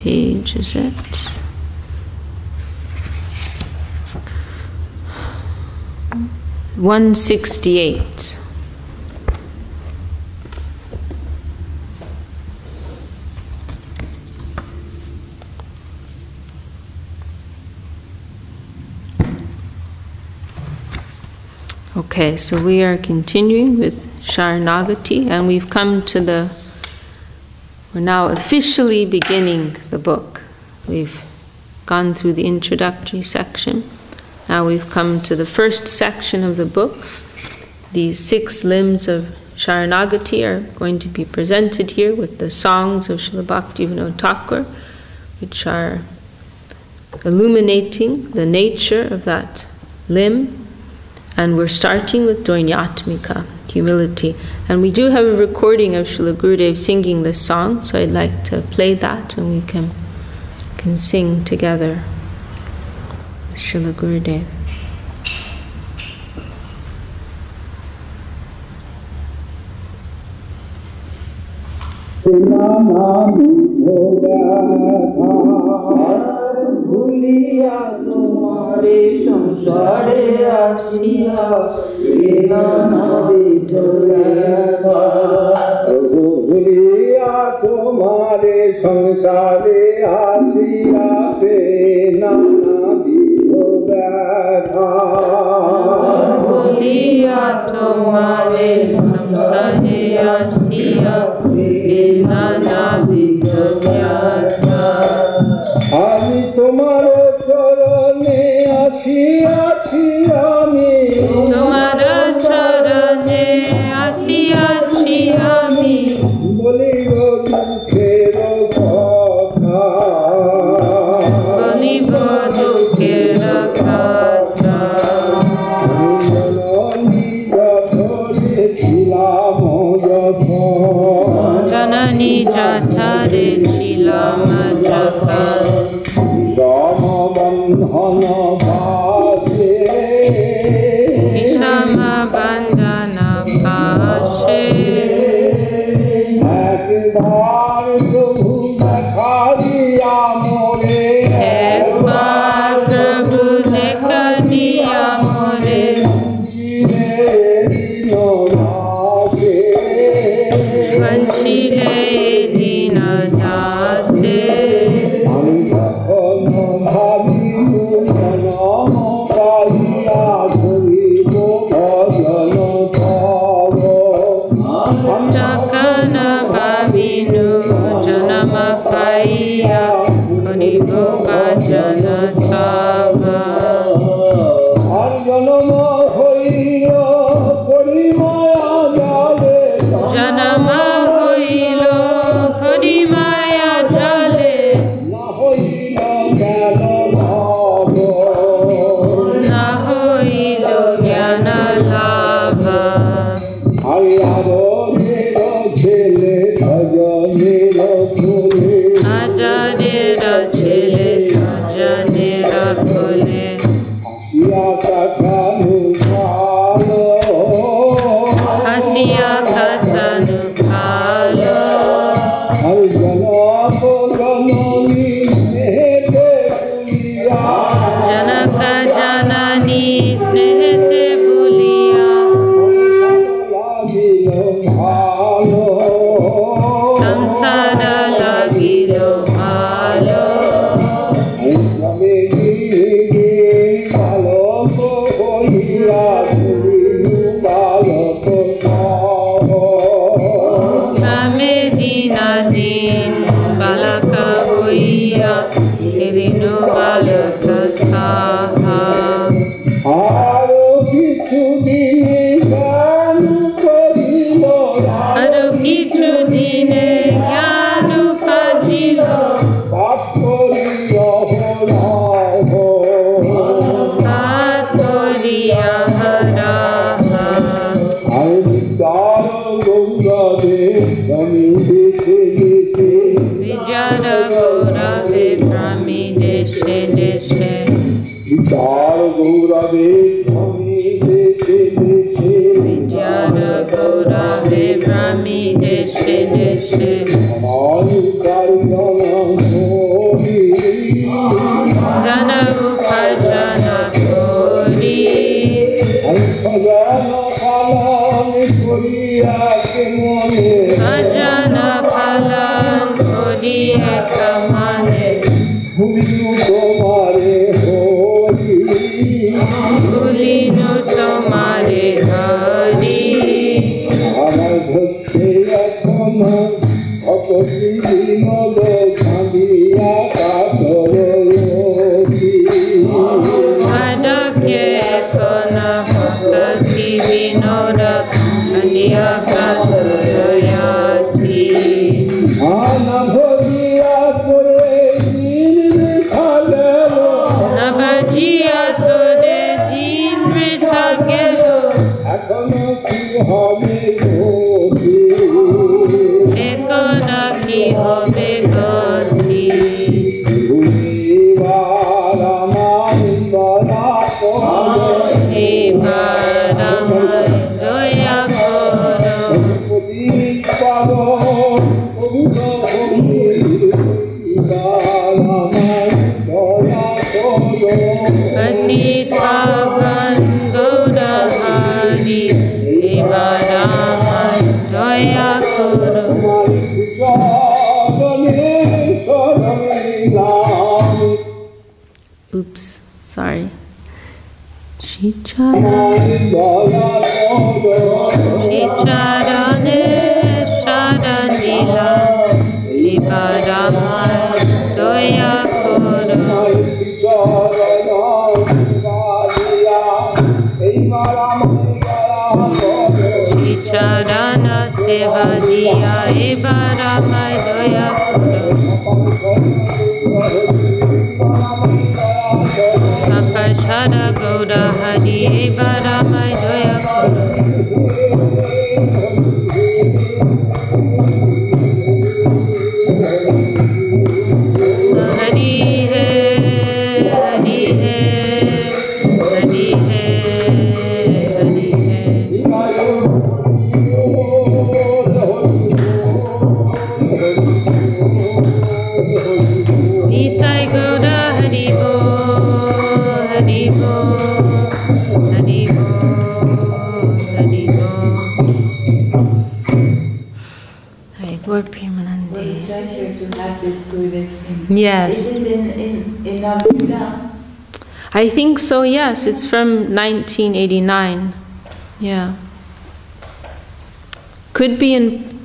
Page is it? (168). Okay, so we are continuing with Sharanagati, and we've come to we're now officially beginning the book. We've gone through the introductory section. Now we've come to the first section of the book. These 6 limbs of Sharanagati are going to be presented here with the songs of Srila Bhakti Vinod Thakur, which are illuminating the nature of that limb. And we're starting with Dvainyatmika, humility. And we do have a recording of Srila Gurudev singing this song, so I'd like to play that and we can sing together with Srila Gurudev. भूलिया तुम्हारे संसारे आसिया बिना ना बिठोया भूलिया तुम्हारे संसारे आसिया बिना ना बिठोया भूलिया तुम्हारे संसारे आसिया बिना ना बिठोया আমি তোমার চরণে আসিয়াছি আমি তোমার চরণে আসিয়াছি আমি বলিব দুঃখের কথা বলিব দুঃখের কথা জননী যথারে ছিলাম যখন বন্ধন পাশে বিষম বন্ধন পাশে একবার প্রভু দেখা দিয়া মোরে একবার প্রভু দেখা দিয়া মোরে বঞ্চিলে দীন দাসে জগন ভাবিনু জনম পাইয়া করিব ভজন তব জনম হইল পরিমায়া জলে জনম হইল পরিমায়া জলে না হইল জ্ঞান লাভ না হইল জ্ঞান লাভ আজারের ছেলে সজনের কোলে হাসিয়া কাটানো ভালো জনক জননী স্নেহেতে বলিয়া সংসার লাগিল ভালো আমি দিনাদিন বালক হইয়া খেলিনু বালক সাহা আরো কিছু দিনে জ্ঞান পাজিল পাঠ করিয়া হরা বিজয় গৌরবে ভ্রমি দেশে দেশে বিজয় গৌরবে ভ্রমি দেশে দেশে ekamane Bulinu tomare hari Adake kona Bhakti Vinod Thakur Nabajia tode din vritagelo Ekona ki hobe goti Ibaramai doya koro Patit pavan goda hari Ibaramai doya koro Oops, sorry. Shicharane sharanila Ibaramai doya koro Shicharana sevadiya Ibaramai doya koro Sapashada Gauda Hari Ibaramai doya koro Hari hai, Hari hai, Hari hai, Hari hai Nitai Gauda Hari Bo Hari Bo Hari Bo Hari Bo Hai Gaur Premanande. Well, the treasure to have this Gurudev sing. Yes. It is in Navida. I think so, yes. It's from 1989. Yeah. Could be in...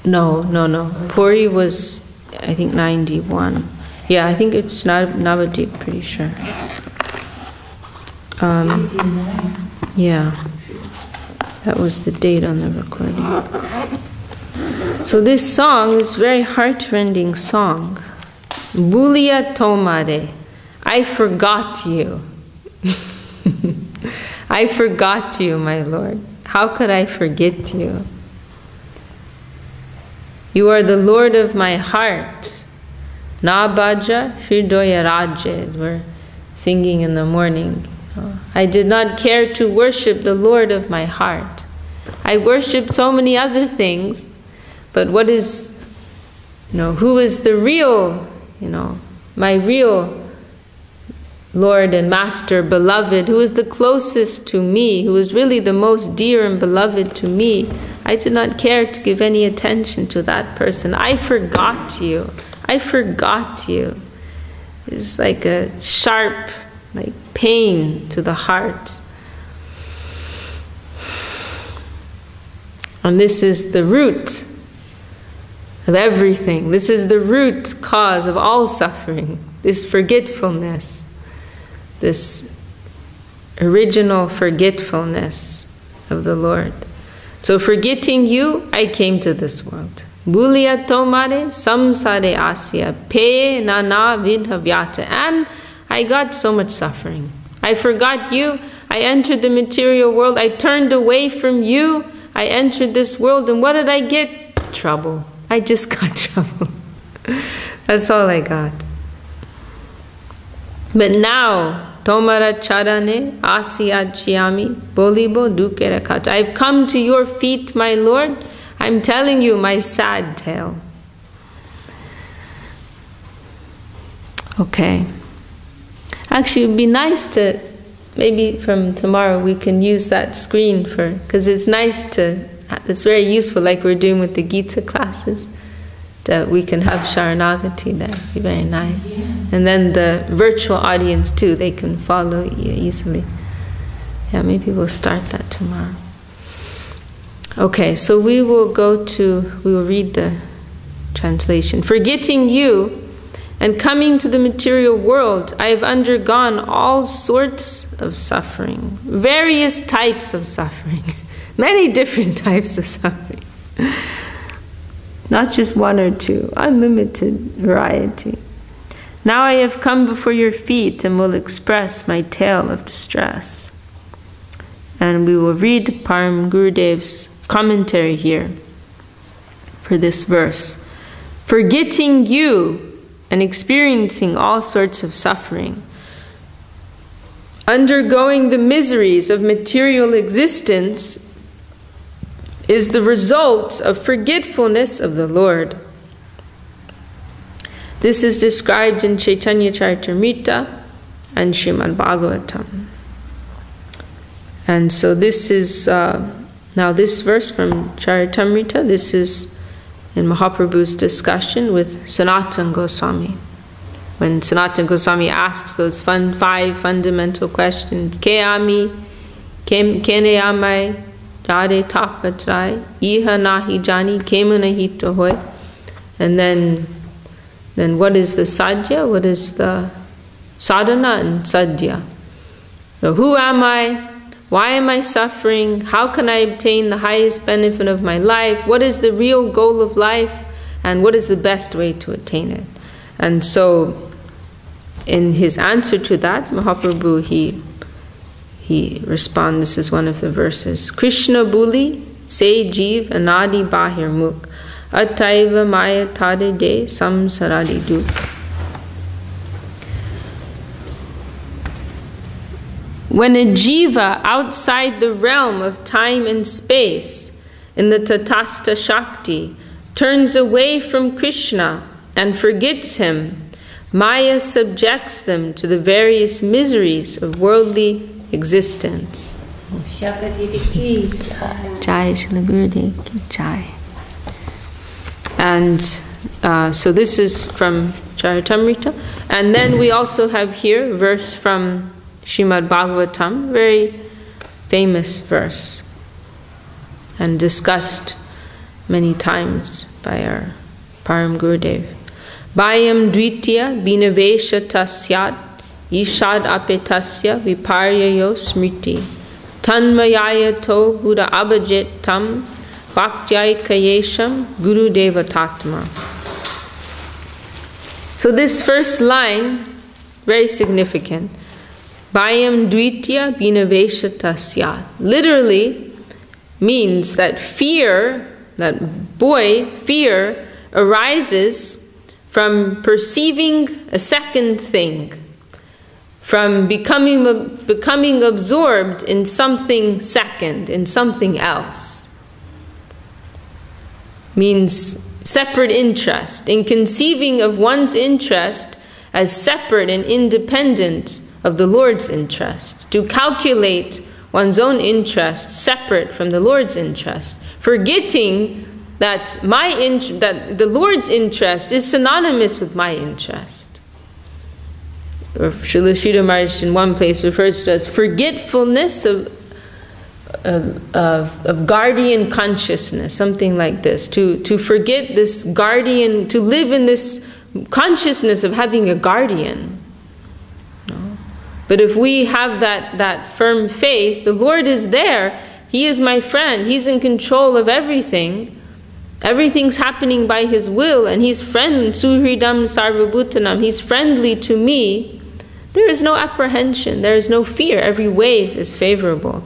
No. Puri was, I think, 91. Yeah, I think it's Navadip, pretty sure. 89. Yeah. That was the date on the recording. So this song is a very heart-rending song. Bulia tomare. I forgot you. I forgot you, my Lord. How could I forget you? You are the Lord of my heart. Na bhaja hridoya raje. We're singing in the morning. I did not care to worship the Lord of my heart. I worshipped so many other things, but what is, who is the real, my real Lord and Master, beloved, who is the closest to me, who is really the most dear and beloved to me? I did not care to give any attention to that person. I forgot you. I forgot you. It's like a sharp, pain to the heart. And this is the root of everything. This is the root cause of all suffering. This forgetfulness. This original forgetfulness of the Lord. So forgetting you, I came to this world. Bulia tomare samsare asya pe nana vidhavyata. And I got so much suffering. I forgot you. I entered the material world. I turned away from you. I entered this world, and what did I get? Trouble. I just got trouble. That's all I got. But now, Tomara charane asiyachiyami bolibo dukera kata. I've come to your feet, my Lord. I'm telling you my sad tale. Okay. Actually, it would be nice to, maybe from tomorrow we can use that screen because it's nice to, it's very useful, like we're doing with the Gita classes, that we can have Sharanagati there. It'd be very nice. Yeah. And then the virtual audience too, they can follow easily. Yeah, maybe we'll start that tomorrow. Okay, so we will read the translation. Forgetting you and coming to the material world, I have undergone all sorts of suffering, various types of suffering, many different types of suffering. Not just one or two, unlimited variety. Now I have come before your feet and will express my tale of distress. And we will read Param Gurudev's commentary here for this verse. Forgetting you and experiencing all sorts of suffering, undergoing the miseries of material existence, is the result of forgetfulness of the Lord. This is described in Chaitanya Charitamrita and Srimad Bhagavatam. And so this is, now this verse from Charitamrita, this is in Mahaprabhu's discussion with Sanatana Goswami. When Sanatana Goswami asks those 5 fundamental questions, Ke ami, kene amai, Jade tapatrai, iha nahi jani, kema nahi tohoy. And then what is the sadhya? What is the sadhana and sadhya? So who am I? Why am I suffering? How can I obtain the highest benefit of my life? What is the real goal of life? And what is the best way to attain it? And so, in his answer to that, Mahaprabhu, he responds, this is one of the verses, Krishna Buli, Se Jeev Anadi Bahir Mukh, Ataiva Maya Tade De Samsaradi Dukh. When a jiva outside the realm of time and space, in the Tatastha Shakti, turns away from Krishna and forgets him, Maya subjects them to the various miseries of worldly existence. Jai Srila Gurudev ki Jai. And so this is from Charitamrita. And then we also have here a verse from Srimad Bhagavatam, very famous verse, and discussed many times by our Param Gurudev. Bhayam dvitya binavesha tasyat ishad apetasya viparyayo smriti tanmayaya to buddha abhajit tam bhaktyayikayesham gurudeva tatma. So this first line, very significant. Bhayam dvitya binavesha tasyat literally means that fear, fear arises from perceiving a second thing, from becoming absorbed in something second, in something else. Means separate interest, in conceiving of one's interest as separate and independent of the Lord's interest, to calculate one's own interest separate from the Lord's interest, forgetting that that the Lord's interest is synonymous with my interest. Or Srila Sridhar Maharaj in one place refers to it as forgetfulness of guardian consciousness, something like this. To forget this guardian, to live in this consciousness of having a guardian. But if we have that firm faith, the Lord is there. He is my friend. He's in control of everything. Everything's happening by His will, and He's friend, Suhridam Sarvabhutanam. He's friendly to me. There is no apprehension. There is no fear. Every wave is favorable.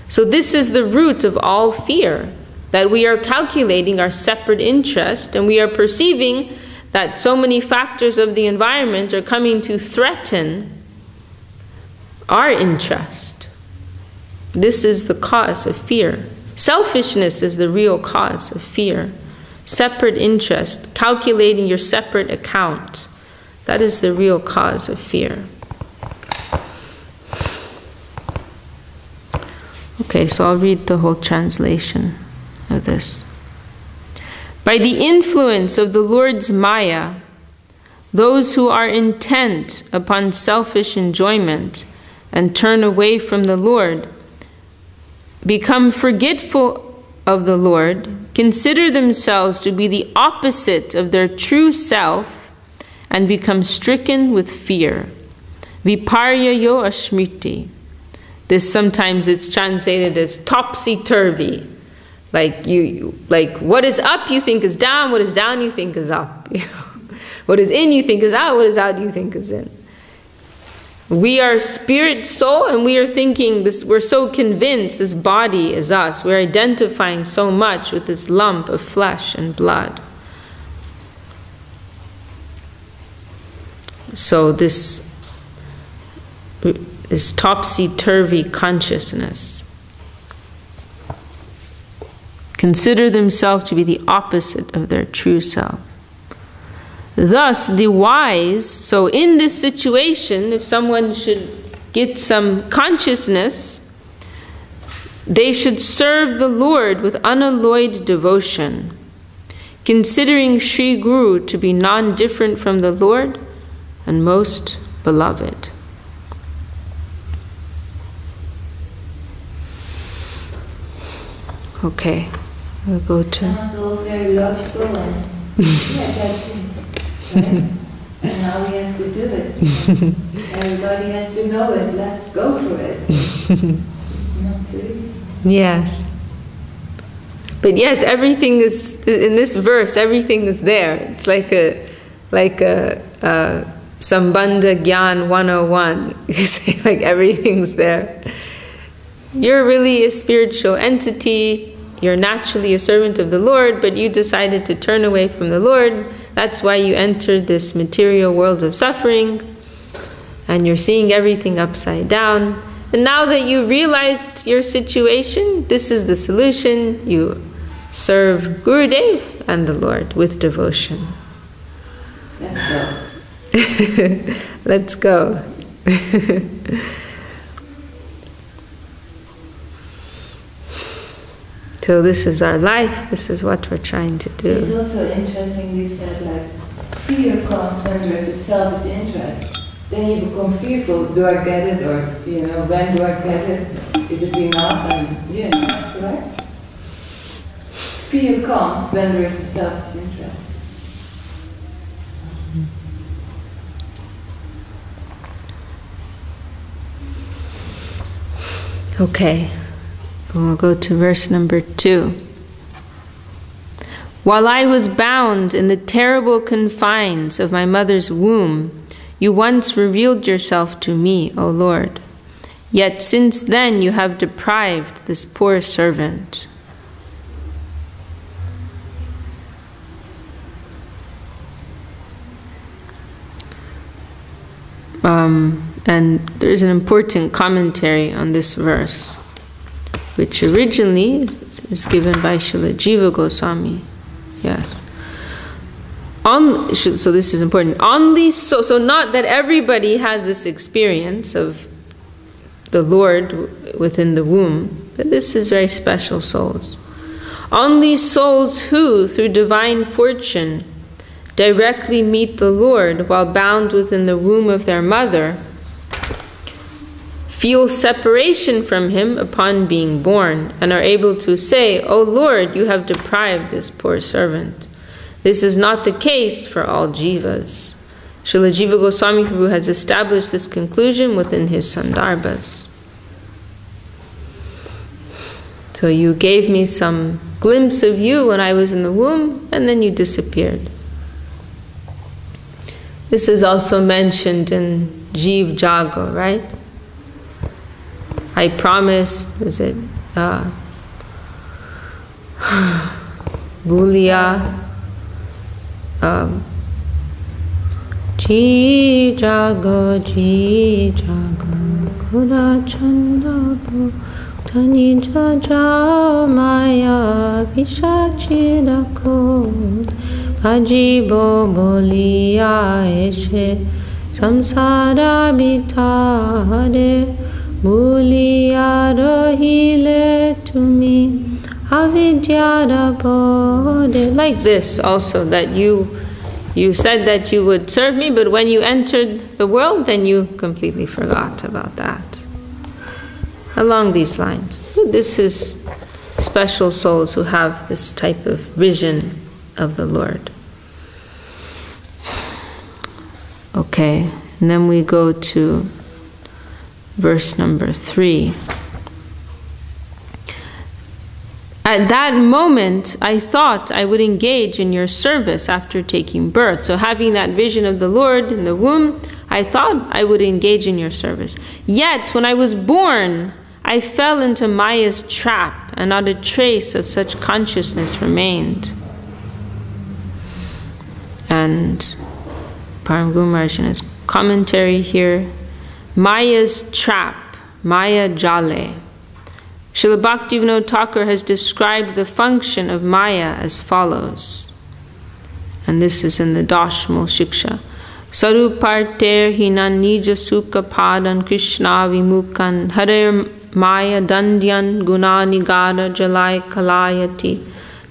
So this is the root of all fear, that we are calculating our separate interest, and we are perceiving that so many factors of the environment are coming to threaten our interest. This is the cause of fear. Selfishness is the real cause of fear. Separate interest, calculating your separate account, that is the real cause of fear. Okay, so I'll read the whole translation of this. By the influence of the Lord's Maya, those who are intent upon selfish enjoyment and turn away from the Lord become forgetful of the Lord, consider themselves to be the opposite of their true self, and become stricken with fear. Viparyayo asmriti. This sometimes it's translated as topsy-turvy. Like what is up you think is down, what is down you think is up. You know, what is in you think is out, what is out you think is in. We are spirit, soul, and we are thinking this. We're so convinced this body is us. We're identifying so much with this lump of flesh and blood. So this topsy-turvy consciousness. Consider themselves to be the opposite of their true self. Thus, the wise, so in this situation, if someone should get some consciousness, they should serve the Lord with unalloyed devotion, considering Sri Guru to be non-different from the Lord and most beloved. Okay, we'll go to... Sounds all very logical and yeah, that's it. Right? And now we have to do it. Everybody has to know it. Let's go for it. Not so easy. Yes. But yes, everything is, in this verse, everything is there. It's like a Sambandha Gyan 101. You say like everything's there. You're really a spiritual entity. You're naturally a servant of the Lord, but you decided to turn away from the Lord. That's why you entered this material world of suffering, and you're seeing everything upside down. And now that you realized your situation, this is the solution. You serve Gurudev and the Lord with devotion. Let's go. Let's go. So this is our life, this is what we're trying to do. It's also interesting you said like fear comes when there is a selfish interest. Then you become fearful, do I get it, or when do I get it? Is it enough? And yeah, that's right. Fear comes when there is a selfish interest. Okay. We'll go to verse number 2. While I was bound in the terrible confines of my mother's womb, you once revealed yourself to me, O Lord. Yet since then you have deprived this poor servant. And there's an important commentary on this verse, which originally is given by Srila Jiva Goswami. Yes. So this is important. So not that everybody has this experience of the Lord within the womb, but this is very special souls. Only souls who, through divine fortune, directly meet the Lord while bound within the womb of their mother, feel separation from Him upon being born, and are able to say, O Lord, you have deprived this poor servant. This is not the case for all jivas. Srila Jiva Goswami Prabhu has established this conclusion within his Sandarbhas. So you gave me some glimpse of you when I was in the womb, and then you disappeared. This is also mentioned in Jiv Jago, right? I promised, is it Bulia? Jiv Jago, Kura Chanda Bo, Tani Jaja Maya Vishachirako, Ajibo Bolia Eshe, Samsara Bitare, Bulia Rohile to me, avidyada bodhe. Like this also, that you said that you would serve me, but when you entered the world, then you completely forgot about that. Along these lines. This is special souls who have this type of vision of the Lord. Okay, and then we go to verse number 3. At that moment, I thought I would engage in your service after taking birth. So having that vision of the Lord in the womb, I thought I would engage in your service. Yet, when I was born, I fell into Maya's trap, and not a trace of such consciousness remained. And Param Guru Maharaj in his commentary here, Maya's trap, Maya Jale. Srila Bhakti Vinod Thakur has described the function of Maya as follows. And this is in the Dashmal Shiksha. Saruparter hinan nija sukha padan Krishna vimukan harer Maya dandyan guna nigara jalai kalayati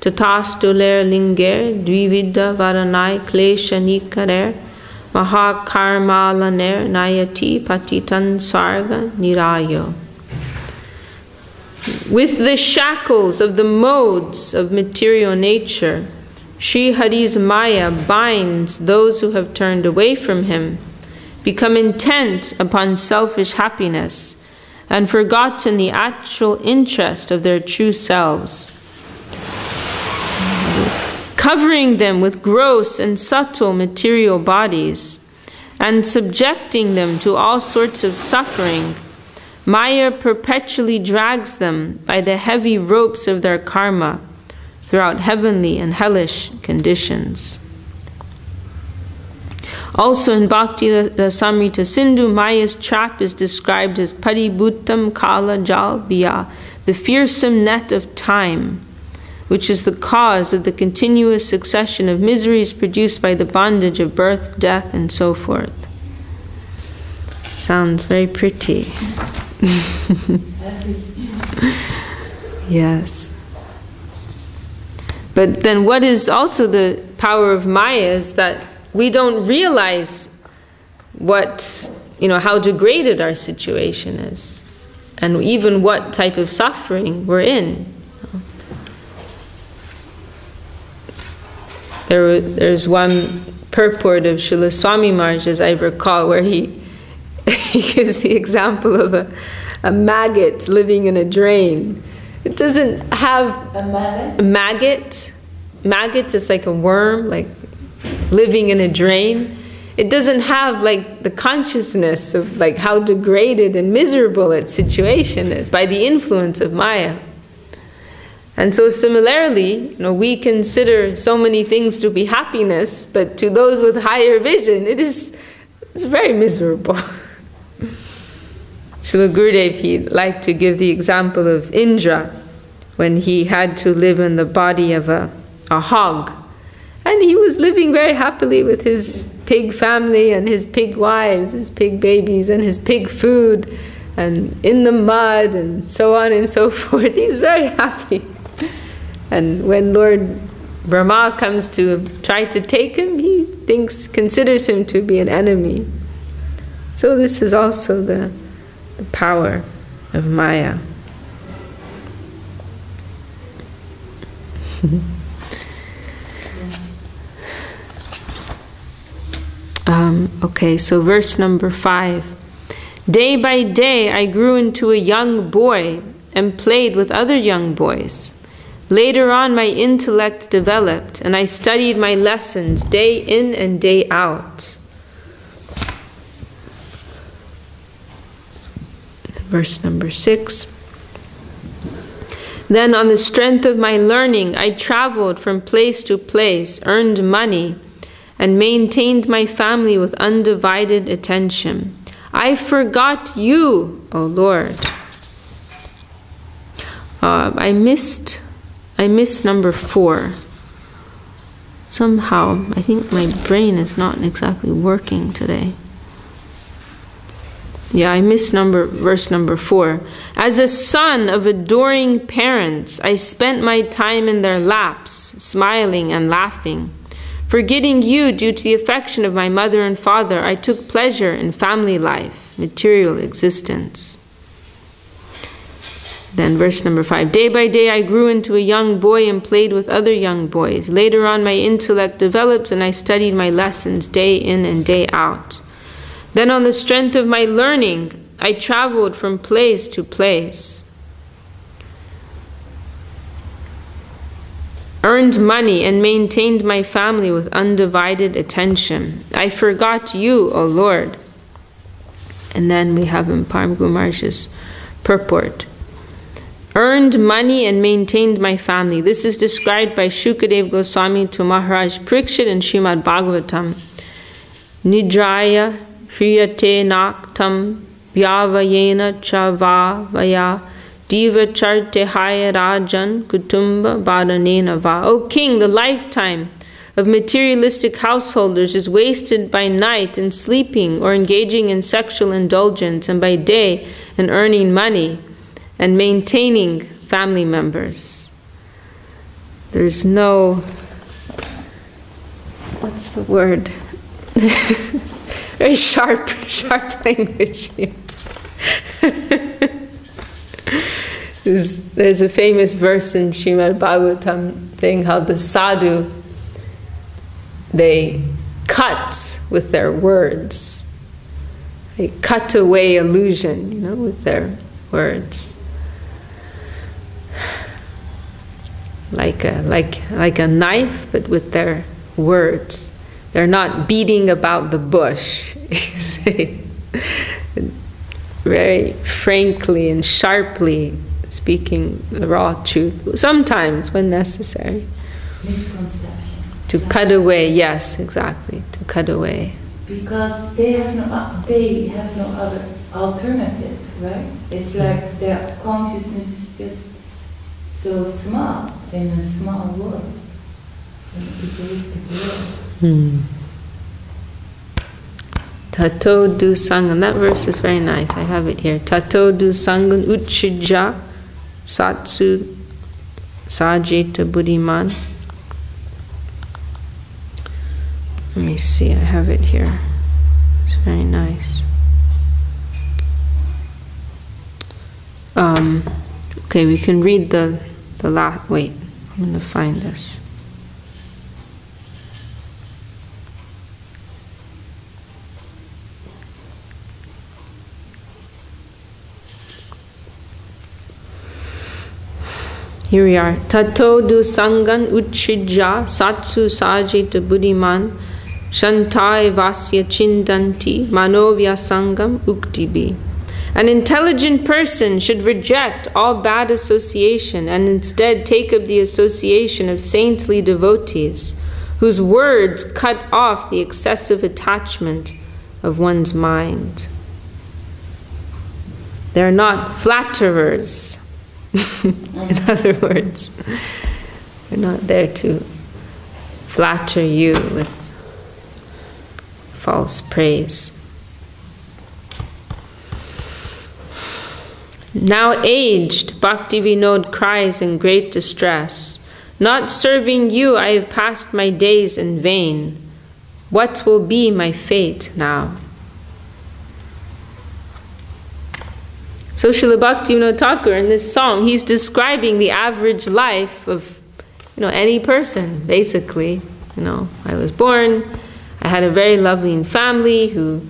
tatastuler linger dvividya varanai klesha nikarer mahakarmalaner nayati patitan sarga nirayo. With the shackles of the modes of material nature, Sri Hari's Maya binds those who have turned away from him, become intent upon selfish happiness, and forgotten the actual interest of their true selves, covering them with gross and subtle material bodies, and subjecting them to all sorts of suffering. Maya perpetually drags them by the heavy ropes of their karma throughout heavenly and hellish conditions. Also in Bhakti Rasamrita Sindhu, Maya's trap is described as Paribhuttam Kala Jal Biya, the fearsome net of time, which is the cause of the continuous succession of miseries produced by the bondage of birth, death, and so forth. Sounds very pretty. Yes. But then what is also the power of Maya is that we don't realize how degraded our situation is, and even what type of suffering we're in. There's one purport of Srila Swami Maharaj, as I recall, where he gives the example of a maggot living in a drain. It doesn't have a maggot. Maggot. Maggot is like a worm, like living in a drain. It doesn't have like the consciousness of like how degraded and miserable its situation is by the influence of Maya. And so similarly, we consider so many things to be happiness, but to those with higher vision, it's very miserable. Srila Gurudev, he liked to give the example of Indra when he had to live in the body of a hog. And he was living very happily with his pig family and his pig wives, his pig babies and his pig food, and in the mud and so on and so forth. He's very happy. And when Lord Brahma comes to try to take him, he considers him to be an enemy. So this is also the power of Maya. Okay, so verse number 5. Day by day I grew into a young boy and played with other young boys. Later on my intellect developed and I studied my lessons day in and day out. Verse number 6. Then on the strength of my learning I traveled from place to place, earned money, and maintained my family with undivided attention. I forgot you, O Lord. I missed number 4. Somehow, I think my brain is not exactly working today. Yeah, I missed verse number 4. As a son of adoring parents, I spent my time in their laps, smiling and laughing. Forgetting you due to the affection of my mother and father, I took pleasure in family life, material existence. Then verse number 5. Day by day I grew into a young boy and played with other young boys. Later on my intellect developed and I studied my lessons day in and day out. Then on the strength of my learning, I traveled from place to place, earned money and maintained my family with undivided attention. I forgot you, O Lord. And then we have in Param Guru Maharaj's purport. Earned money and maintained my family. This is described by Shukadev Goswami to Maharaj Parikshit in Srimad Bhagavatam. Nidraya Hriyate Naktam Vyavayena Chavavaya Diva Charte Haya Rajan Kutumba Badanena Va. O king, the lifetime of materialistic householders is wasted by night in sleeping or engaging in sexual indulgence, and by day in earning money and maintaining family members. There's no, what's the word? Very sharp language here. There's a famous verse in Srimad Bhagavatam saying how the sadhu, they cut with their words. They cut away illusion, with their words. Like a knife, but with their words. They're not beating about the bush. Very frankly and sharply speaking the raw truth. Sometimes when necessary. Misconception. To cut away, yes, exactly. To cut away. Because they have no other alternative, right? It's like their consciousness is just so small in a small world, in a egoistic world. Tato du sangan. That verse is very nice. I have it here. Tato du sangan uchija satsu sajeta buddhiman. Let me see. I have it here. It's very nice. Okay, we can read the last. Wait, I'm going to find this. Here we are. Tato du sangan uchija satsu sajita buddhiman shantai vasya chindanti manovya sangam uktibi. An intelligent person should reject all bad association and instead take up the association of saintly devotees, whose words cut off the excessive attachment of one's mind. They are not flatterers. In other words, they're not there to flatter you with false praise. Now aged, Bhakti Vinod cries in great distress, "Not serving you, I have passed my days in vain. What will be my fate now?" So Srila Bhakti Vinod Thakur, in this song, he's describing the average life of, any person, basically. I was born, I had a very loving family who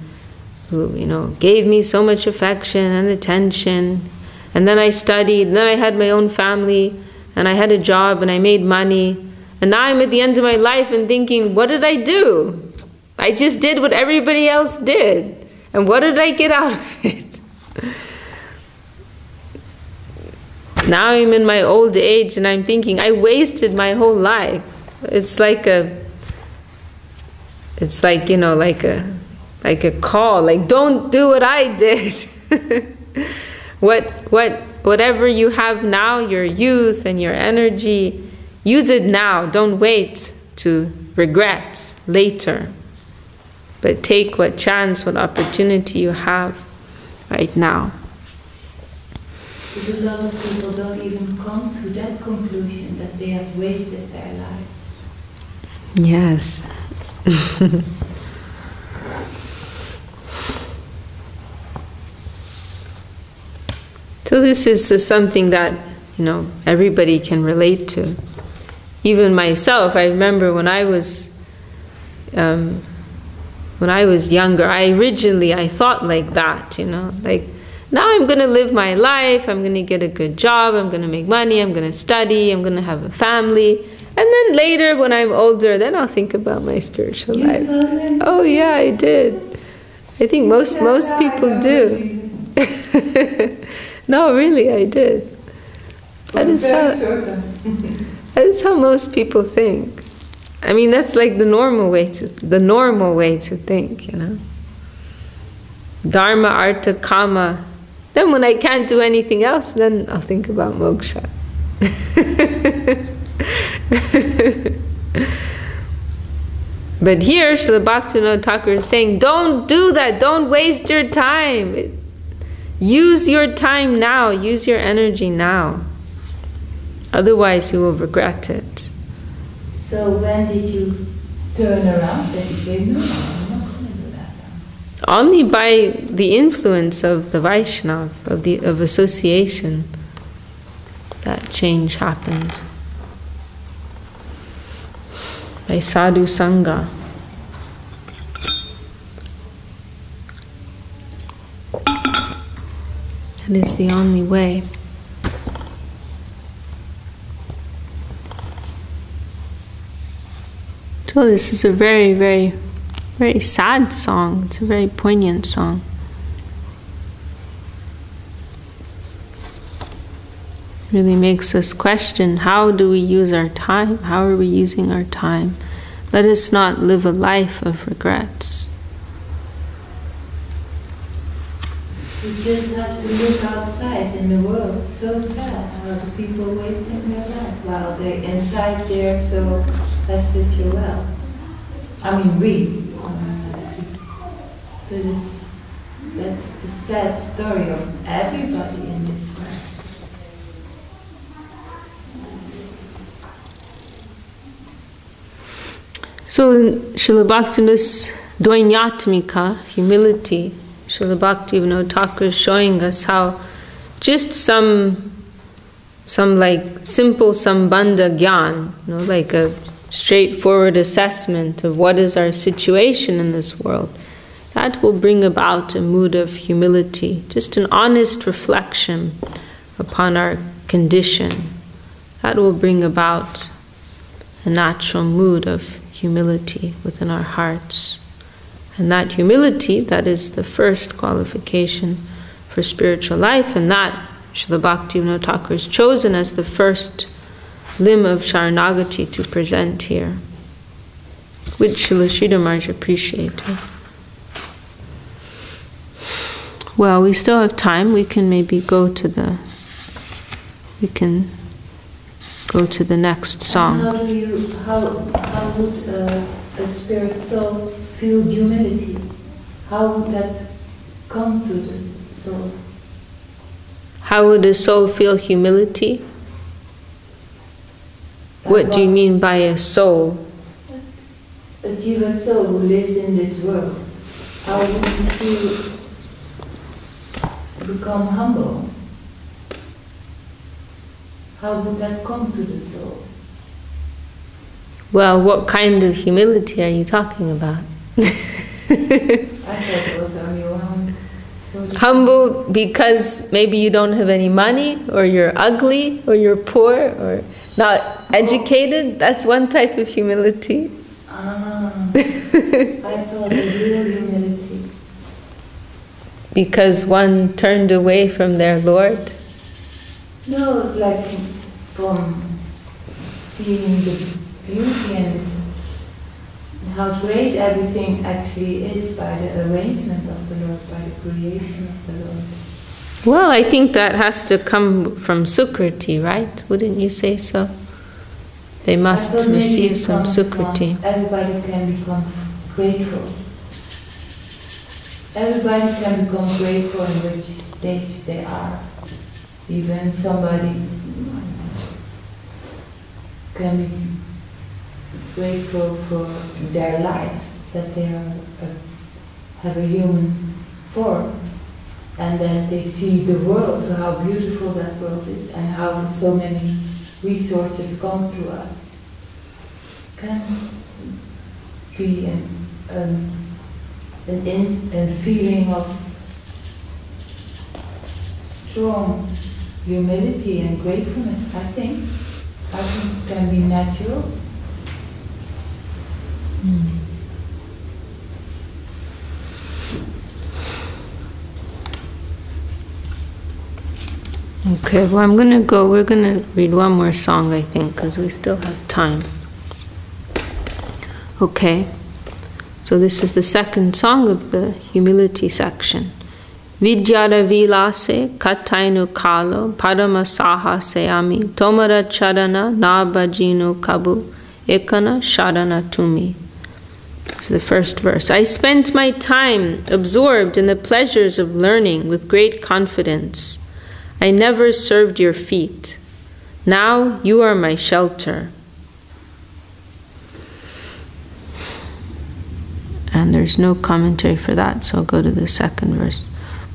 gave me so much affection and attention. And then I studied, and then I had my own family, and I had a job, and I made money. And now I'm at the end of my life and thinking, what did I do? I just did what everybody else did. And what did I get out of it? Now I'm in my old age and I'm thinking, I wasted my whole life. It's like a call, like, don't do what I did. Whatever you have now, your youth and your energy, use it now. Don't wait to regret later. But take what chance, what opportunity you have. right now. But a lot of people don't even come to that conclusion that they have wasted their life. Yes. So this is something that, everybody can relate to. Even myself, I remember when I was younger, I thought like that, like, now I'm going to live my life, I'm going to get a good job, I'm going to make money, I'm going to study, I'm going to have a family. And then later, when I'm older, then I'll think about my spiritual life. Oh yeah, I did. I think most people do. No, really, I did. That is how most people think. I mean, that's like the normal way to think, Dharma, artha, kama. Then when I can't do anything else, then I'll think about moksha. But here, Srila Bhakti Vinod Thakur is saying, don't do that, don't waste your time. Use your time now, use your energy now. Otherwise you will regret it. So when did you turn around and say, no, I'm not going to do that now? Only by the influence of the Vaishnava, of association, that change happened. By sadhu sangha. That is the only way. So this is a very, very, very sad song. It's a very poignant song. It really makes us question, how do we use our time? How are we using our time? Let us not live a life of regrets. You just have to look outside in the world. So sad how the people wasting their life while they're inside there, so have such a wealth. I mean, but that's the sad story of everybody in this world. So in Srila Bhaktivinoda's Dvainyatmika, humility, Srila Bhakti Vinod Thakur is showing us how just some like simple sambandha gyan, like a straightforward assessment of what is our situation in this world, that will bring about a mood of humility, just an honest reflection upon our condition. That will bring about a natural mood of humility within our hearts. And that humility, that is the first qualification for spiritual life, and that Srila Bhakti Vinod Thakur is chosen as the first limb of Sharanagati to present here, which Srila Sridhar Maharaj appreciated. Well, we still have time. We can maybe go to the next song. How would a spirit soul feel humility? How would that come to the soul? How would a soul feel humility? What do you mean by a soul? A jiva soul who lives in this world. How would he become humble? How would that come to the soul? Well, what kind of humility are you talking about? I thought it was only one. Humble because maybe you don't have any money, or you're ugly, or you're poor, or not educated. That's one type of humility. I thought the real humility. Because one turned away from their Lord? No, like from seeing the beauty and how great everything actually is by the arrangement of the Lord, by the creation of the Lord. Well, I think that has to come from Sukriti, right? Wouldn't you say so? They must receive some Sukriti. Everybody can become grateful. everybody can become grateful in which stage they are. Even somebody can be grateful for their life, that they have a human form, and then they see the world, how beautiful that world is, and how so many resources come to us. Can be a feeling of strong humility and gratefulness, I think can be natural. Okay, well we're gonna read one more song, I think, because we still have time. Okay, so this is the second song of the humility section. Vidyara vilase katainu kalo paramasaha seami tomara charana nabajino kabu ekana sharana tumi. This is the first verse. I spent my time absorbed in the pleasures of learning with great confidence. I never served your feet. Now you are my shelter. And there's no commentary for that, so I'll go to the second verse.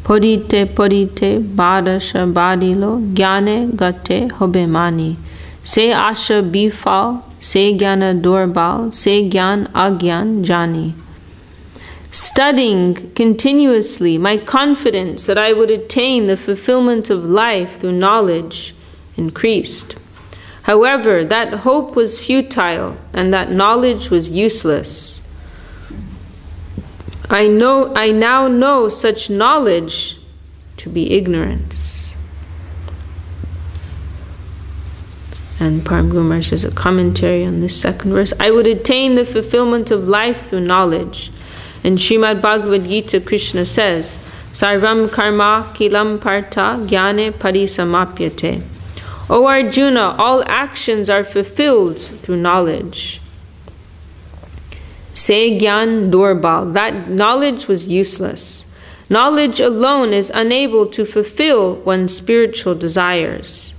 Podite podite badasha badilo gyane gate hobemani. Se asha bifal, se gyana dorbal, se gyan agyan jani. Studying continuously, my confidence that I would attain the fulfillment of life through knowledge increased. However, that hope was futile and that knowledge was useless. I now know such knowledge to be ignorance. And Param Guru Maharaj has a commentary on this second verse. I would attain the fulfillment of life through knowledge. In Srimad Bhagavad Gita, Krishna says, Sarvam karma kilam partha jnane parisamapyate. O Arjuna, all actions are fulfilled through knowledge. Se gyan dorbal, that knowledge was useless. Knowledge alone is unable to fulfill one's spiritual desires.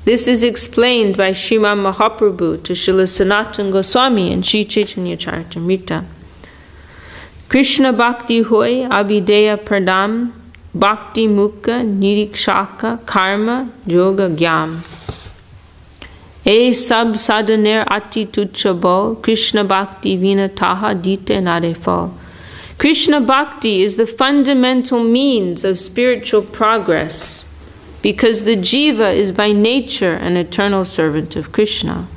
This is explained by Srimad Mahaprabhu to Srila Sanatana Goswami and Sri Chaitanya Charitamrita. Krishna bhakti hoy abhideya pradam bhakti mukha nirikshaka karma yoga gyam. E sab sadhaner ati tuchha bol Krishna bhakti vinod thakur dite nare fal. Krishna bhakti is the fundamental means of spiritual progress because the jiva is by nature an eternal servant of Krishna.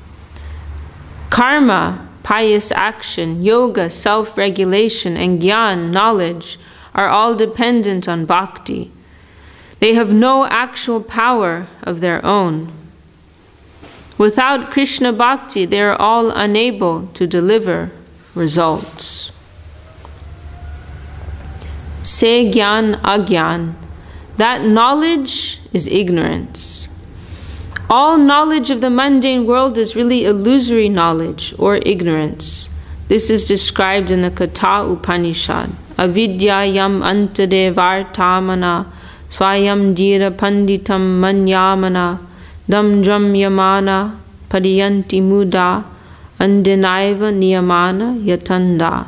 Karma, pious action, yoga, self-regulation, and gyan, knowledge, are all dependent on bhakti. They have no actual power of their own. Without Krishna bhakti, they are all unable to deliver results. Se gyan agyan, that knowledge is ignorance. All knowledge of the mundane world is really illusory knowledge or ignorance. This is described in the Katha Upanishad. Avidya yam antade vartamana swayam dira panditam manyamana dam dram yamana pariyanti muda andinaiva niyamana yatanda.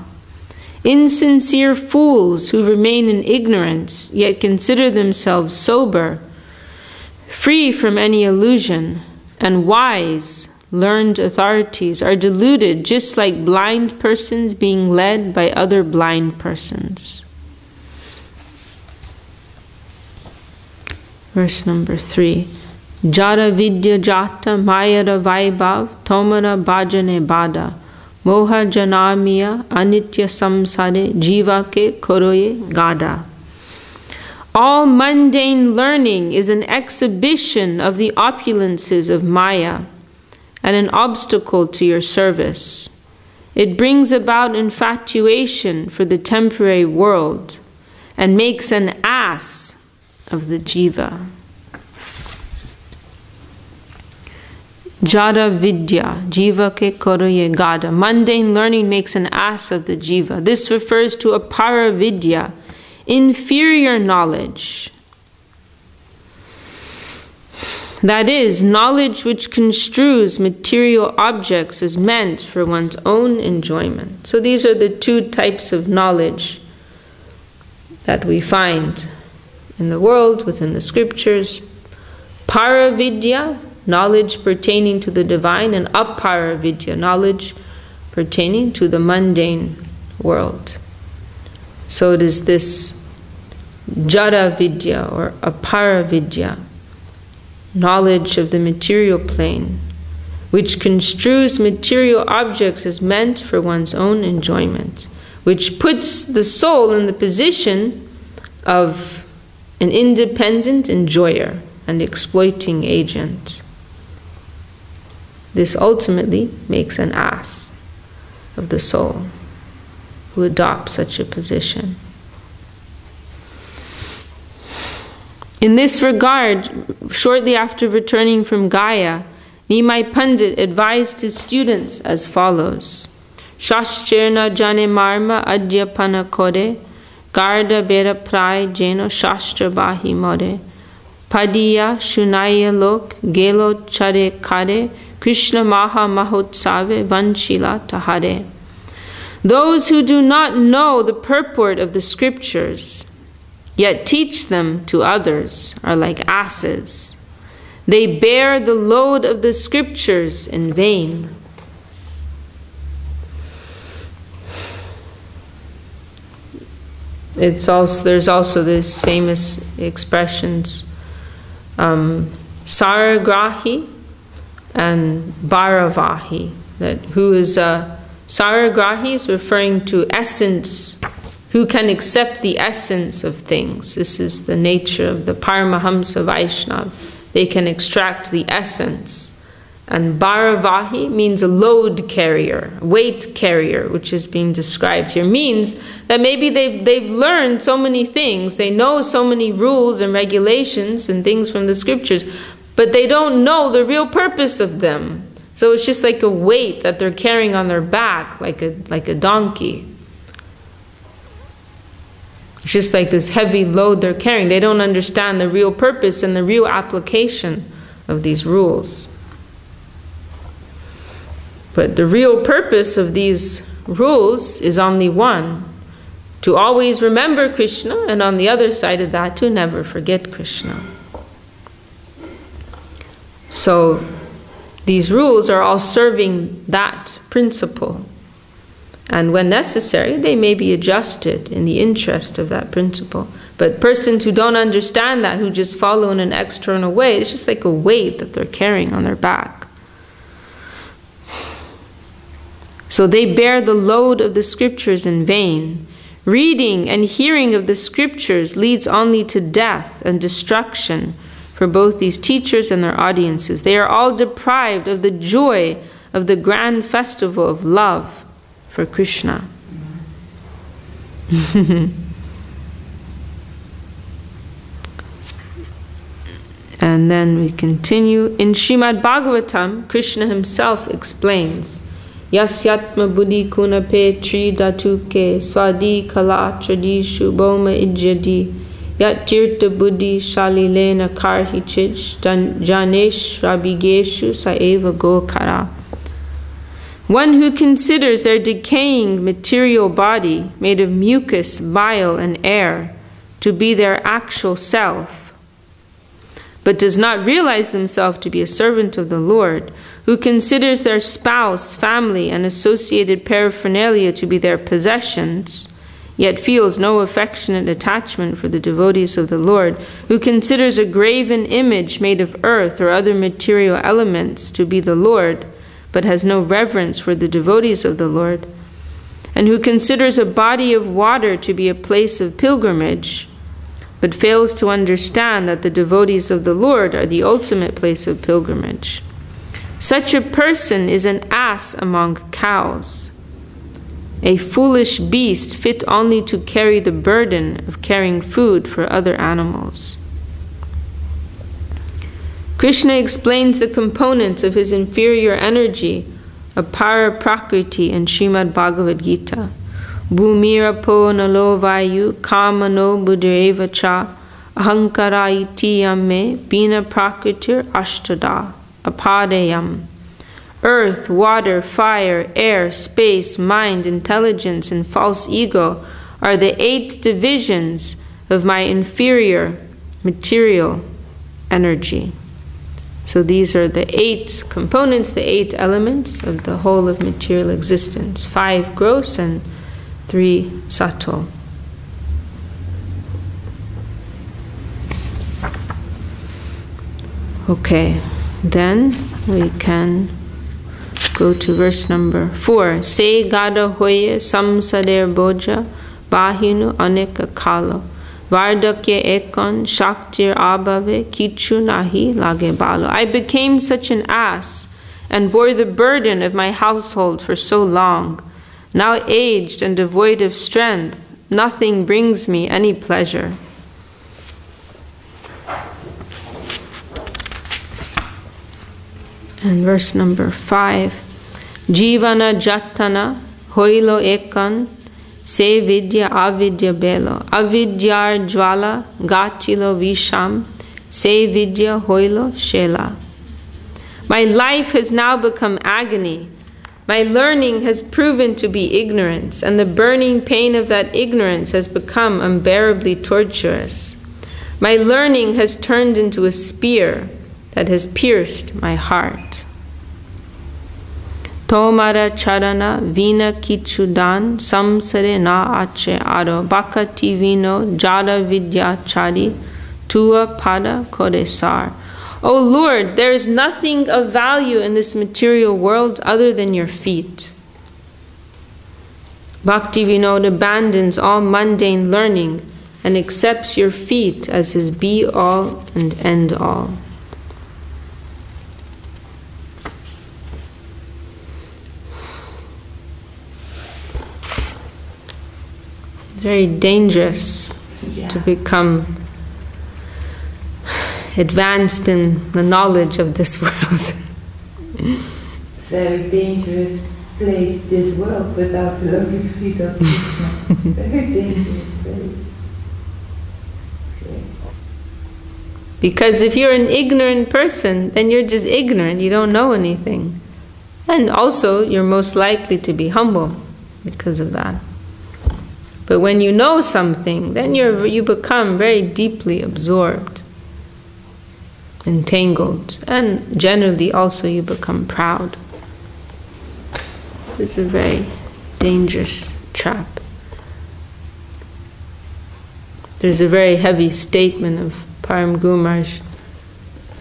Insincere fools who remain in ignorance yet consider themselves sober, free from any illusion, and wise, learned authorities are deluded just like blind persons being led by other blind persons. Verse number 3. Jara vidya jata mayara vaibhav tomara bhajane bada moha janamiya anitya samsare jiva ke koroye gada. All mundane learning is an exhibition of the opulences of Maya and an obstacle to your service. It brings about infatuation for the temporary world and makes an ass of the jiva. Jada vidya, jiva ke koroye gada. Mundane learning makes an ass of the jiva. This refers to apara vidya, inferior knowledge. That is, knowledge which construes material objects as meant for one's own enjoyment. So these are the two types of knowledge that we find in the world, within the scriptures. Paravidya, knowledge pertaining to the divine, and aparavidya, knowledge pertaining to the mundane world. So it is this jada vidya or aparavidya, knowledge of the material plane, which construes material objects as meant for one's own enjoyment, which puts the soul in the position of an independent enjoyer and exploiting agent. This ultimately makes an ass of the soul who adopts such a position. In this regard, shortly after returning from Gaya, Nimai Pandit advised his students as follows: Shastrena jane marma adyapana kore, garda bera prai jeno shastra bahi more, padiya shunaya lok gelo chare kare, Krishna maha mahotsave vanshila tahare. Those who do not know the purport of the scriptures, yet teach them to others, are like asses. They bear the load of the scriptures in vain. There's also this famous expressions, Saragrahi and Bharavahi, that who is Saragrahi is referring to essence, who can accept the essence of things. This is the nature of the Paramahamsa Vaishnava. They can extract the essence. And Bharavahi means a load carrier, weight carrier, which is being described here. Means that maybe they've learned so many things, they know so many rules and regulations and things from the scriptures, but they don't know the real purpose of them. So it's just like a weight that they're carrying on their back, like a donkey. It's just like this heavy load they're carrying. They don't understand the real purpose and the real application of these rules. But the real purpose of these rules is only one: to always remember Krishna, and on the other side of that, to never forget Krishna. So these rules are all serving that principle. And when necessary, they may be adjusted in the interest of that principle. But persons who don't understand that, who just follow in an external way, it's just like a weight that they're carrying on their back. So they bear the load of the scriptures in vain. Reading and hearing of the scriptures leads only to death and destruction for both these teachers and their audiences. They are all deprived of the joy of the grand festival of love for Krishna. And then we continue. In Srimad Bhagavatam, Krishna himself explains, Yasyatma buddhi kuna petri datuke swadi kala tradishu boma ijyadi yat tirta buddhi shalilena karhichij janesh rabigeshu saeva gokara. One who considers their decaying material body made of mucus, bile, and air to be their actual self, but does not realize themselves to be a servant of the Lord, who considers their spouse, family, and associated paraphernalia to be their possessions, yet feels no affectionate attachment for the devotees of the Lord, who considers a graven image made of earth or other material elements to be the Lord, but has no reverence for the devotees of the Lord, and who considers a body of water to be a place of pilgrimage, but fails to understand that the devotees of the Lord are the ultimate place of pilgrimage. Such a person is an ass among cows, a foolish beast fit only to carry the burden of carrying food for other animals. Krishna explains the components of his inferior energy, Apara Prakriti, in Srimad Bhagavad Gita. Bhumirapo nalo vayu kamano buddhireva cha ahankara iti yamme bina prakritir ashtada apadayam. Earth, water, fire, air, space, mind, intelligence, and false ego are the 8 divisions of my inferior material energy. So these are the 8 components, the 8 elements of the whole of material existence. 5 gross and 3 subtle. Okay, then we can go to verse number 4. Se gada hoye samsader boja bahinu aneka kalo. Vardakya ekon shaktir abhave kichu nahi lage balo. I became such an ass and bore the burden of my household for so long. Now aged and devoid of strength, nothing brings me any pleasure. And verse number 5. Jivana jatana hoilo ekan se vidya avidya belo. Avidyar jvala gachilo visham se vidya hoilo shela. My life has now become agony. My learning has proven to be ignorance, and the burning pain of that ignorance has become unbearably torturous. My learning has turned into a spear that has pierced my heart. Tomara charana vina kichudan samsare na ache aro bakati vino jada vidya chari tua pada kodesar. O Lord, there is nothing of value in this material world other than your feet. Bhakti Vinod abandons all mundane learning and accepts your feet as his be-all and end-all. It's very dangerous to become advanced in the knowledge of this world. Very dangerous place, this world, without the lotus feet of Krishna. Very dangerous place. Because if you're an ignorant person, then you're just ignorant, you don't know anything. And also, you're most likely to be humble because of that. But when you know something, then you become very deeply absorbed, entangled, and generally also you become proud. This is a very dangerous trap. There's a very heavy statement of Param Guru Maharaj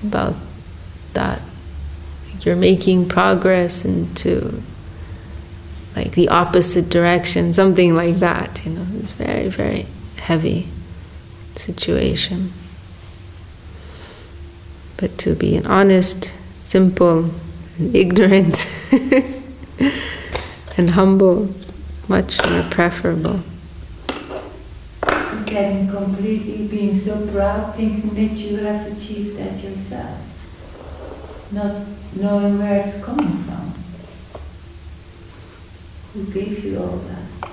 about that. Like you're making progress into like the opposite direction, something like that. You know, it's very, very heavy situation. But to be an honest, simple, and ignorant, and humble, much more preferable. Forgetting completely, being so proud, thinking that you have achieved that yourself, not knowing where it's coming from. Who gave you all that?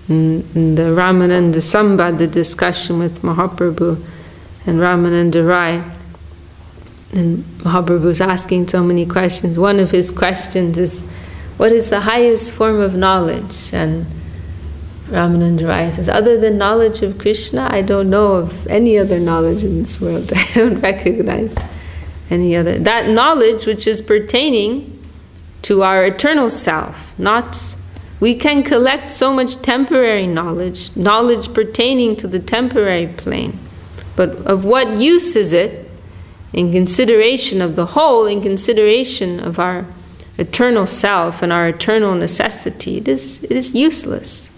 In the Ramananda Sambad, the discussion with Mahaprabhu and Ramananda Rai, and Mahaprabhu is asking so many questions. One of his questions is, what is the highest form of knowledge? And Ramananda Rai says, other than knowledge of Krishna, I don't know of any other knowledge in this world. I don't recognize any other. That knowledge which is pertaining to our eternal self, not... We can collect so much temporary knowledge, knowledge pertaining to the temporary plane. But of what use is it in consideration of the whole, in consideration of our eternal self and our eternal necessity? It is useless.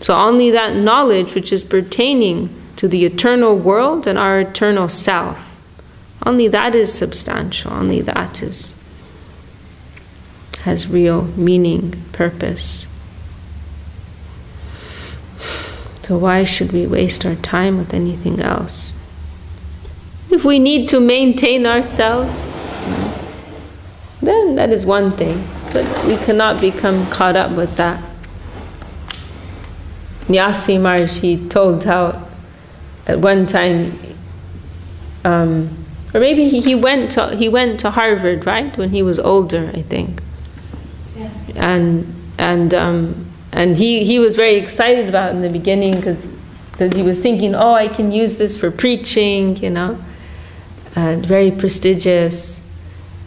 So only that knowledge which is pertaining to the eternal world and our eternal self, only that is substantial, only that has real meaning, purpose. So why should we waste our time with anything else? If we need to maintain ourselves, then that is one thing. but we cannot become caught up with that. Nyasi Maharshi told how at one time, or maybe he went to Harvard, right, when he was older, I think. Yeah. And he was very excited about it in the beginning because he was thinking, oh, I can use this for preaching, you know, and very prestigious.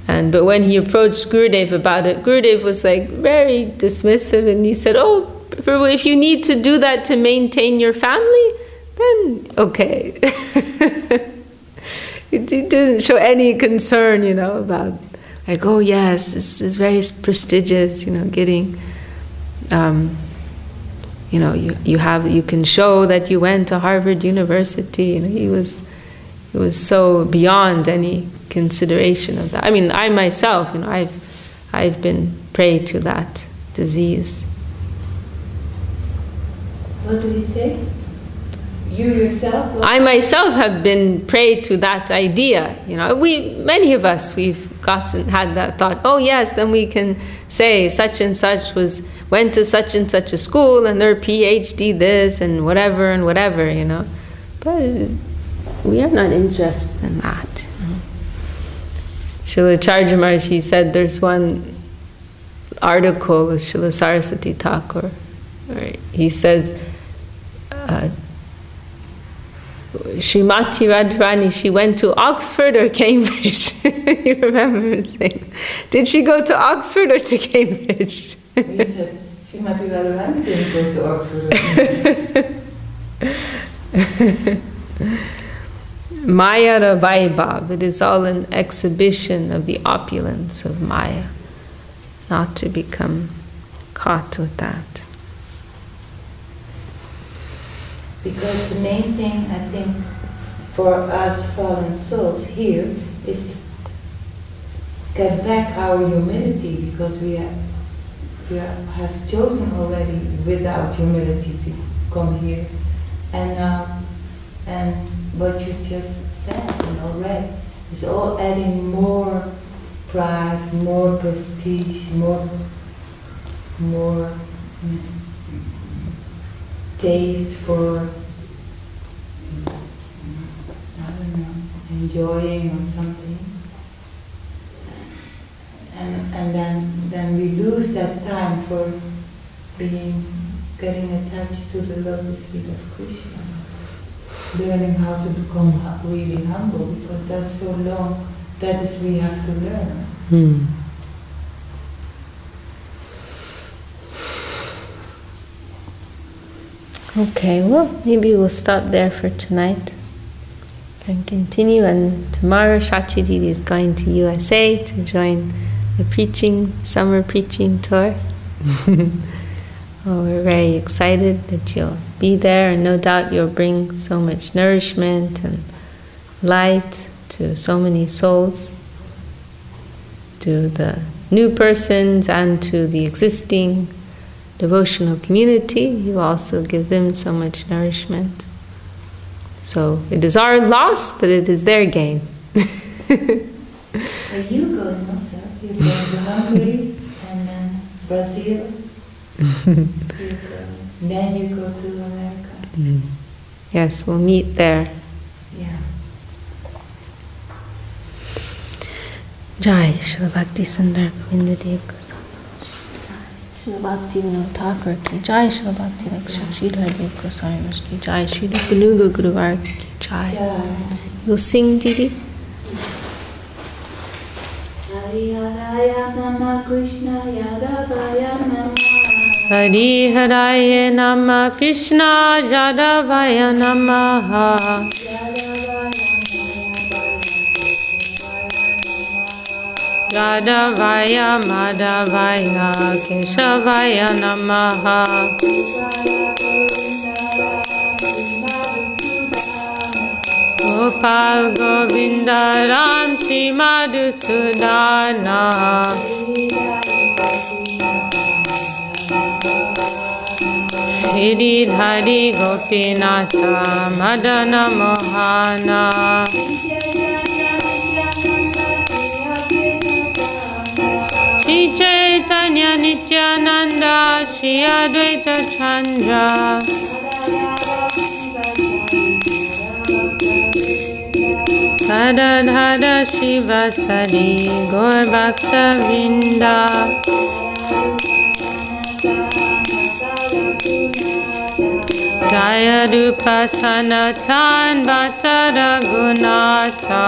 But when he approached Gurudev about it, Gurudev was like very dismissive, and he said, oh, if you need to do that to maintain your family, then okay. He didn't show any concern, you know, about like, oh yes, this is very prestigious, you know, getting, you know, you can show that you went to Harvard University. You know, he was so beyond any consideration of that. I mean, I myself, you know, I've been prey to that disease. What did he say? You yourself? I myself have been prey to that idea. You know, many of us, we've had that thought. Oh yes, then we can say such and such went to such and such a school and their PhD this and whatever, you know. But we are not interested in that. Srila Acharya Maharshi said there's one article of Srila Saraswati Thakur where he says, Srimati Radharani, she went to Oxford or Cambridge? You remember saying, did she go to Oxford or to Cambridge? He said, Srimati Radharani didn't go to Oxford. Maya ra Vaibhav, it is all an exhibition of the opulence of Maya, not to become caught with that. Because the main thing, I think, for us fallen souls here is to get back our humility, because we have chosen already without humility to come here. And what you just said and already is all adding more pride, more prestige, more taste for, I don't know, enjoying or something. And then we lose that time for getting attached to the lotus feet of Krishna. Learning how to become really humble, because that's so long, that is we have to learn. Okay, well, maybe we'll stop there for tonight and continue. And tomorrow Shachi Didi is going to USA to join the summer preaching tour. Well, we're very excited that you'll be there, and no doubt you'll bring so much nourishment and light to so many souls, to the new persons and to the existing devotional community. You also give them so much nourishment. So it is our loss, but it is their gain. Well, you go also. You go to Hungary and then Brazil. Then you go to America. Yes, we'll meet there. Yeah. Jai Srila Bhakti Vinod Thakur. Srila Bhakti Vinod Thakur ki Jai, Srila Bhakti Vinod Thakur ki Jai, Srila Bhakti Guruvar ki Jai. You'll sing, Didi? Hari Haraya Nama Krishna Yadavaya Nama. Hari Haraya Nama Krishna Yadavaya Namaha. Yadavaya Madhavaya Keshavaya Namaha. Gopal Govinda Ram Shri Madhusudana. Giridhari Gopinatha Madana Mohana. Shri Chaitanya Nityananda Shri Advaita Chandra Radha Shiva Sari Gaur Bhakta Vrinda Jaya Rupa Sanatan Bhatta Raghunatha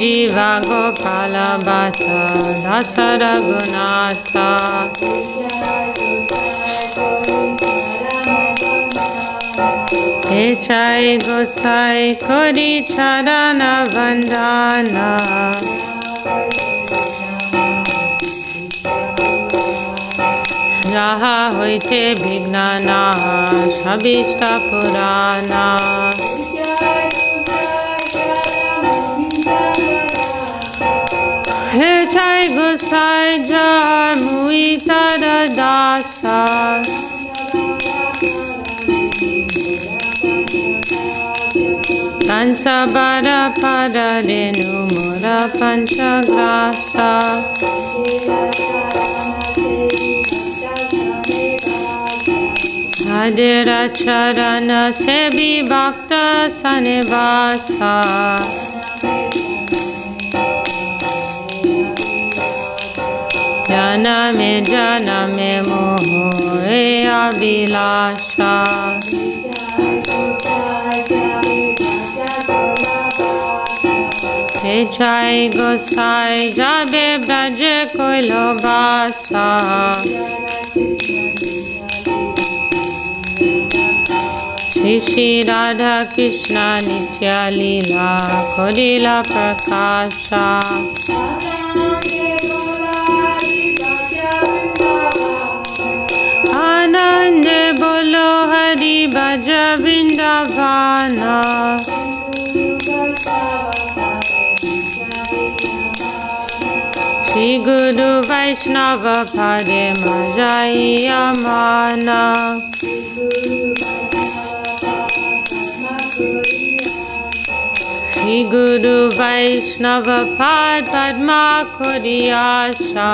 Jiva Gopala Bhatta Dasa Raghunatha Echai Gosai Kori Charana Vandana Jaha hoite Bhignana Shabishta Purana Echai Gosai Jai Muita Dasa Kansa Bara Pada Renu Mura Panchagrasa Adira Charana Sebi Bhakta Sanivasa Janame Moho E Abhilasha Echai Gosai Jabe Braje Koilo Basa Shri Radha Krishna Nitya Lila Kodila Prakasha Anande Bolo Hari Bhaja Vrindavana Shri Guru Vaishnava Pade Majaya Mana Shri Guru Vaishnava Pad Padma Kodiyasha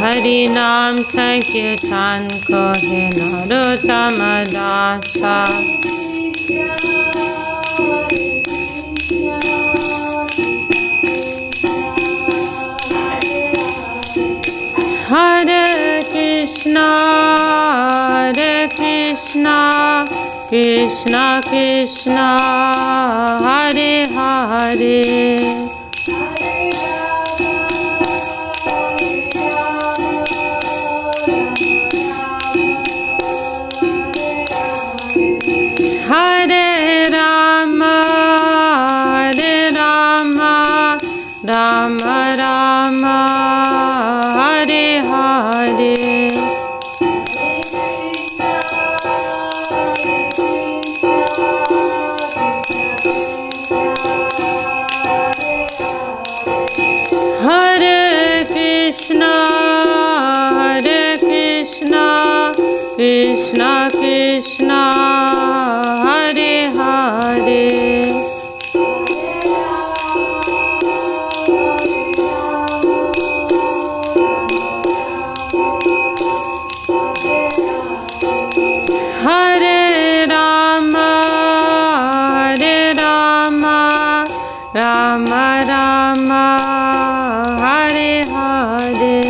Hari Nam Sankirtan Kohe Narottama Dasa Hare Krishna Krishna Krishna Hare Hare Hare Rama Rama Rama Hare Hare Hare Krishna Krishna Krishna Hare Hare Hare Rama Rama Rama Hare Hare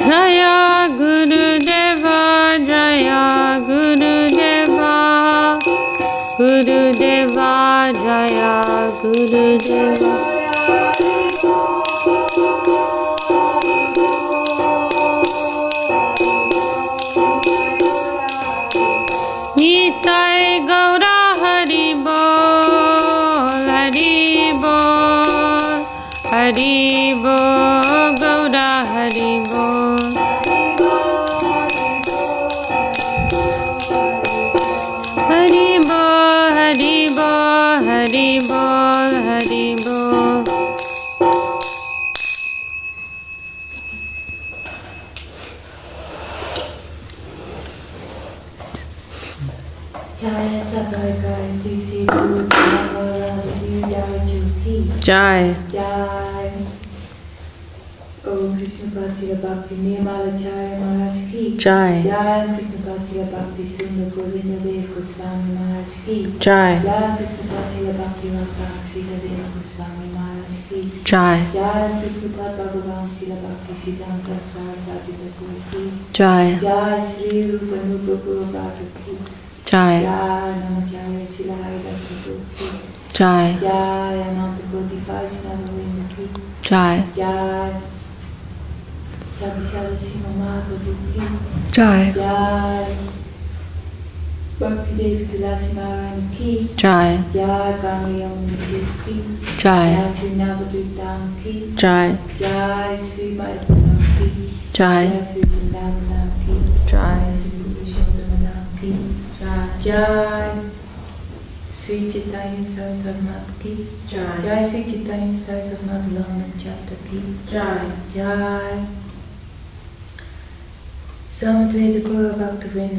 Jaya Gurudeva Jaya Gurudeva Gurudeva Jaya Gurudeva Nitai Gaura Hari Bol Hari Bol Hari Bol Gaura Hari Bol Hari Bol Hari Bol Hari Bol Hari Bol Jaya Sabarkai Sisi Guru Bhagavad Gita Juki. Jai. Jai. Om Vishnupad Srila Bhakti Nirmalacharya Maharaj Ki. Jai. Jai Vishnupad Srila Bhakti Sundar Govinda Dev Goswami Maharaj Ki. Jai. Jai Vishnupad Srila Bhakti Vinod Srila Dev Goswami Maharaj Ki. Jai. Jai Vishnupad Bhagavan Srila Bhakti Siddhanta Saraswati Thakur Ki. Jai. Jai Sri Rupa Nupa Prabhupada Ki. Jai. Jai Namacharya Srila Haridas Thakur Ki. Jai. Jai Ananta Koti Vaishnava Vrinda Ki. Jai. Jai Sabhishara Sima Madhava Ki. Jai. Jai Bhakti Devi Dasi Narayana Ki. Jai. Jai Kamriya Muni Ki. Jai. Jai Sri Navadvitam Ki. Jai. Jai Sri Madhavanam Ki. Jai. Jai Sri Vrindavanam Ki. Jai. Sri Purushottamam Ki. Jai Sri Chaitanya Saraswati Ki. Jai Sri Chaitanya Saraswati Lamam Chata Ki. Jai Samadveda Guru Bhakti Vinod